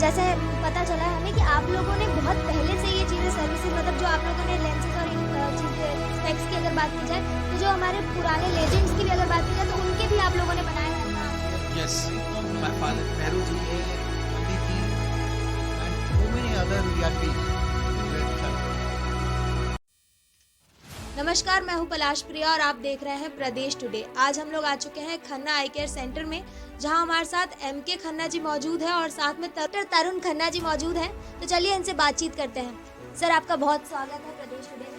जैसे पता चला है हमें कि आप लोगों ने बहुत पहले से ये चीज़ें सर्विसेज मतलब जो आप लोगों ने लेंसेज और इन चीज़ें स्पेक्स की अगर बात की जाए तो जो हमारे पुराने लेजेंड्स की भी अगर बात की जाए तो उनके भी आप लोगों ने बनाए हैं ना? Yes, my father Nehru ji, Gandhi ji, and so many other VIPs. नमस्कार, मैं हूं पलाश प्रिया और आप देख रहे हैं प्रदेश टुडे। आज हम लोग आ चुके हैं खन्ना आई केयर सेंटर में, जहां हमारे साथ एमके खन्ना जी मौजूद हैं और साथ में डॉक्टर तरुण खन्ना जी मौजूद हैं। तो चलिए इनसे बातचीत करते हैं। सर, आपका बहुत स्वागत है प्रदेश टुडे में।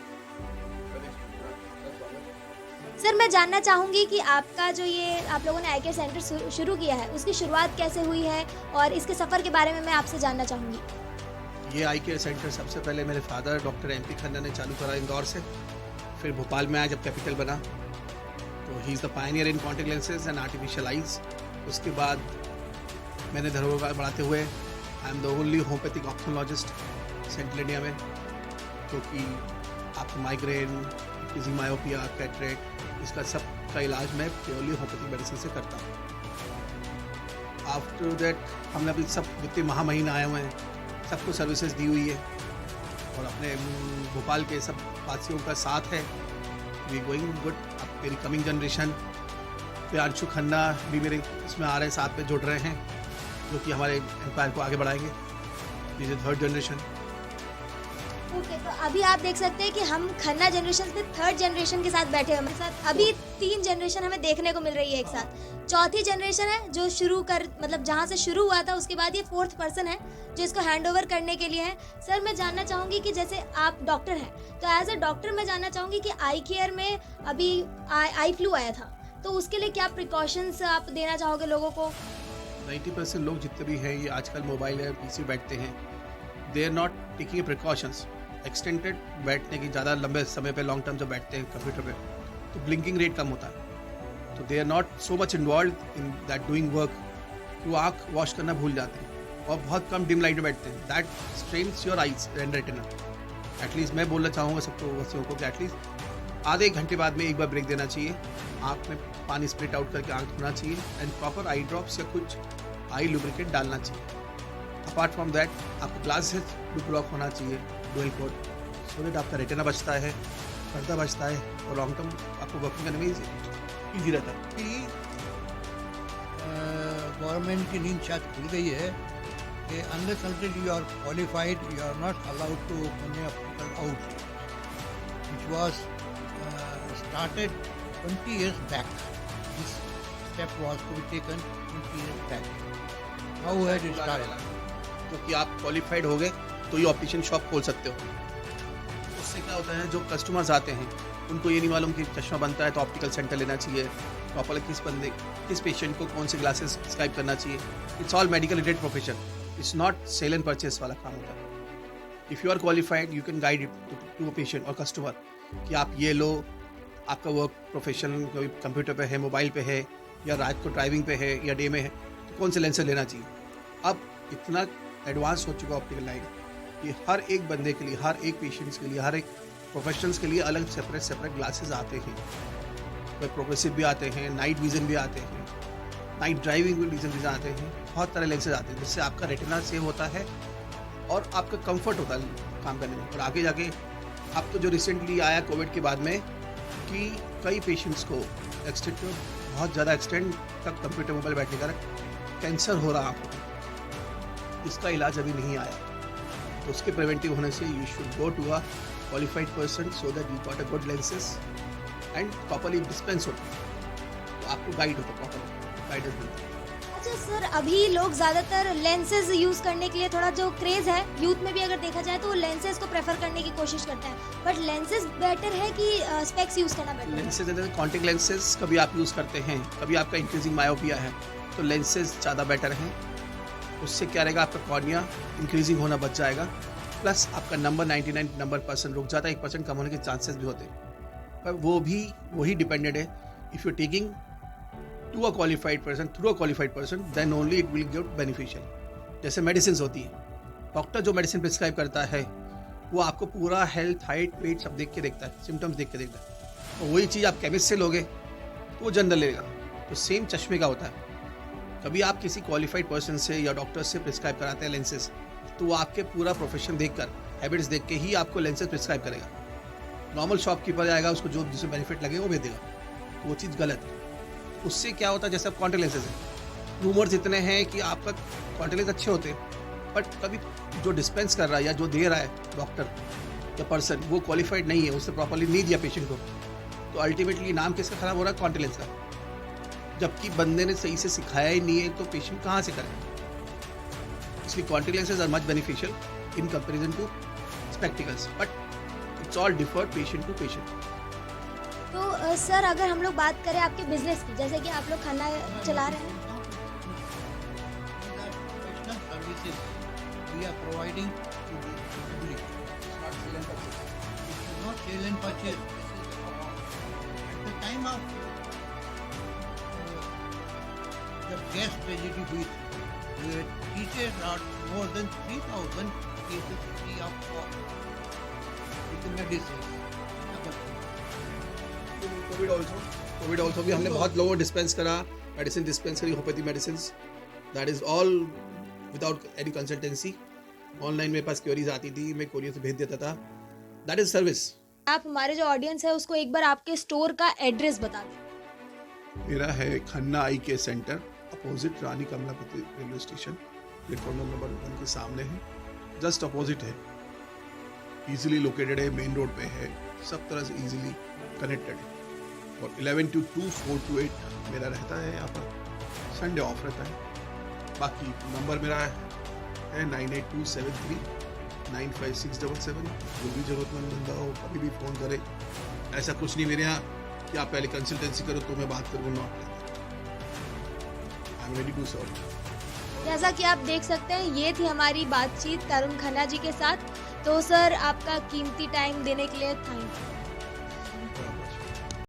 सर, मैं जानना चाहूँगी कि आपका जो ये आप लोगों ने आई केयर सेंटर शुरू किया है, उसकी शुरुआत कैसे हुई है और इसके सफ़र के बारे में मैं आपसे जानना चाहूँगी। ये आई केयर सेंटर सबसे पहले मेरे फादर डॉक्टर एमपी खन्ना ने चालू करा इंदौर से, फिर भोपाल में आया जब कैपिटल बना, तो he is the Pioneer in contact lenses and artificial eyes. उसके बाद मैंने धरोहर बढ़ाते हुए I am the only homeopathic ophthalmologist central India में, क्योंकि आपको माइग्रेन, किसी मायोपिया, कैटरेक्ट, इसका सब का इलाज मैं प्योरली होम्योपैथिक मेडिसिन से करता हूँ। आफ्टर दैट हमने अभी सब जितने महामहीन आए हुए हैं सबको सर्विसेज दी हुई है और अपने भोपाल के सब वासियों का साथ है। We going good. अब मेरी कमिंग जनरेशन प्रियांशु खन्ना भी मेरे इसमें आ रहे हैं, साथ में जुड़ रहे हैं, जो कि हमारे एम्पायर को आगे बढ़ाएंगे। This is third generation. Okay, तो अभी आप देख सकते हैं कि हम खन्ना जनरेशन से थर्ड जनरेशन के साथ बैठे हुए हमारे साथ। अभी 3 जनरेशन हमें देखने को मिल रही है एक साथ। चौथी जनरेशन है जो मतलब जहाँ से शुरू हुआ था, उसके बाद ये 4th पर्सन है जो इसको हैंड ओवर करने के लिए है। सर, मैं जानना चाहूँगी कि जैसे आप डॉक्टर हैं, तो एज अ डॉक्टर मैं जानना चाहूँगी कि आई केयर में अभी आई फ्लू आया था, तो उसके लिए क्या प्रिकॉशंस आप देना चाहोगे लोगों को? 90% लोग जितने भी हैं ये आजकल मोबाइल है, पीसी बैठते हैं। They are not taking a precautions. Extended बैठने की, ज़्यादा लंबे समय पे लॉन्ग टर्म जब बैठते हैं कंप्यूटर पे, तो ब्लिंकिंग रेट कम होता है। तो they are not so much involve in that doing work कि वो आँख वॉश करना भूल जाते हैं और बहुत कम डिम लाइट में बैठते हैं। That strains your eyes and retina. At least मैं बोलना चाहूँगा सबको वासियों को कि एटलीस्ट आधे घंटे बाद में एक बार ब्रेक देना चाहिए, आँख में पानी स्प्लिट आउट करके आँख धोना चाहिए एंड प्रॉपर आई ड्रॉप्स या कुछ आई लुब्रिकेट डालना चाहिए। अपार्ट फ्रॉम दैट आपको ग्लासेस भी ब्लॉक होना चाहिए डुअल कोड, सो दैट आपका रेटिना बचता है, पर्दा बचता है और लॉन्ग टर्म आपको वर्किंग करने में ईजी रहता है। गवर्नमेंट की नींद शायद खुल गई है कि unless until you are qualified you are not allowed to open a optical outlet, which was started 20 years back. This step was to be taken 20 years back. How had it started? क्योंकि आप qualified हो गए तो ये optician shop खोल सकते हो। उससे क्या होता है, जो कस्टमर्स आते हैं उनको ये नहीं मालूम कि चश्मा बनता है तो ऑप्टिकल सेंटर लेना चाहिए, प्रॉपर किस पेशेंट को कौन से ग्लासेस प्रिस्क्राइब करना चाहिए। It's all medical related profession, it's not sale and purchase वाला काम होता है। If you are qualified you can guide to a patient और कस्टमर कि आप ये लो, आपका वर्क प्रोफेशन कंप्यूटर पे है, मोबाइल पे है, या रात को ड्राइविंग पे है या डे में है, तो कौन से लेंसेज लेना चाहिए। अब इतना एडवांस हो चुका ऑप्टिकल लाइन कि हर एक बंदे के लिए, हर एक पेशेंट्स के लिए, हर एक प्रोफेशनल्स के लिए अलग सेपरेट ग्लासेस आते हैं। कोई प्रोग्रेसिव भी आते हैं, नाइट विजन भी आते हैं, नाइट ड्राइविंग विजन भी आते हैं, बहुत तरह लेंसेज आते हैं, जिससे आपका रेटिना सेव होता है और आपका कंफर्ट होता है काम करने में। और आगे जाके अब तो जो रिसेंटली आया कोविड के बाद में कि कई पेशेंट्स को बहुत ज़्यादा एक्सटेंड तक कंप्यूटर मोबाइल बैठने का कैंसर हो रहा है, इसका इलाज अभी नहीं आया। तो उसके प्रिवेंटिव होने से you should go to a qualified person so that you got a good lenses and properly dispense होता है, तो आपको गाइड होता है, प्रॉपर गाइडेंस मिलता है। अच्छा सर, अभी लोग ज़्यादातर लेंसेज यूज़ करने के लिए थोड़ा जो क्रेज़ है, यूथ में भी अगर देखा जाए तो लेंसेज को प्रेफर करने की कोशिश करते हैं, बट लेंसेज बेटर है कि स्पेक्स यूज़ करना बेटर है? लेंसेज कॉन्टेक्ट लेंसेज कभी आप यूज़ करते हैं, कभी आपका इंक्रीजिंग मायोपिया है, तो लेंसेज ज़्यादा बेटर हैं। उससे क्या रहेगा, आपका कॉर्निया इंक्रीजिंग होना बच जाएगा, प्लस आपका नंबर 99% रुक जाता है, 1% कम होने के चांसेस भी होते हैं। पर वो भी वही डिपेंडेड है, if you taking to a qualified person through a qualified person then only it will get beneficial. जैसे मेडिसिन होती है, डॉक्टर जो मेडिसिन प्रिस्क्राइब करता है वो आपको पूरा हेल्थ, हाइट, वेट सब देख के देखता है, सिम्टम्स देख के देखता है। तो वही चीज़ आप केमिस्ट से लोगे तो वो जनरल लेगा। तो सेम चश्मे का होता है, कभी आप किसी क्वालिफाइड पर्सन से या डॉक्टर से प्रिस्क्राइब कराते हैं लेंसेज, तो वो आपके पूरा प्रोफेशन देखकर, हैबिट्स देख के ही आपको लेंसेज प्रिस्क्राइब करेगा। नॉर्मल शॉपकीपर आएगा, उसको जो जिसमें बेनिफिट लगे वो भेज देगा, तो वो चीज़ गलत है। उससे क्या होता है, जैसे अब कॉन्टेक्ट लेंसेज है, रूमर्स इतने हैं कि आपका कॉन्टेक्ट लेंस अच्छे होते हैं, बट कभी जो डिस्पेंस कर रहा है या जो दे रहा है डॉक्टर या पर्सन, वो क्वालिफाइड नहीं है, उससे प्रॉपरली नहीं दिया पेशेंट को, तो अल्टीमेटली नाम किसका खराब हो रहा है? कॉन्टेक्ट लेंस का। जबकि बंदे ने सही से सिखाया ही नहीं है, तो पेशेंट कहाँ से करे? इसलिए contact lenses are much beneficial in comparison to spectacles, but it's all differ patient to patient. तो सर अगर हम लोग बात करें आपके बिजनेस की, जैसे कि आप लोग खाना चला रहे हैं, Services we are providing to the public. It is not sale and purchase. At the time of the gas tragedy हुई थी, we had treated more than 3,000 cases free of cost with the medicine. Covid also भी हमने बहुत लोगों को dispense करा, medicine dispense करी, homeopathy medicine, that is all without any consultancy. Online मेरे पास क्वेरीज आती थी, मैं कोरियर से भेज देता था, दैट इज सर्विस। आप हमारे जो ऑडियंस है उसको एक बार आपके स्टोर का एड्रेस बता दें। मेरा है Khanna eye care centre, opposite Rani Kamlapati railway station, platform number 1 के सामने है, जस्ट अपोजिट है, इजीली लोकेटेड है, मेन रोड पे है, सब तरह से इजीली कनेक्टेड है। और 11 to 2, 4 to 8 मेरा रहता है यहाँ पर, संडे ऑफ रहता है। बाकी नंबर मेरा है 9827395677। जो भी जरूरतमंद बंदा हो कभी भी फ़ोन करे, ऐसा कुछ नहीं मेरे यहाँ कि आप पहले कंसल्टेंसी करो तो मैं बात करूँ, not, I am ready to serve. जैसा कि आप देख सकते हैं, ये थी हमारी बातचीत तरुण खन्ना जी के साथ। तो सर आपका कीमती टाइम देने के लिए थैंक यू।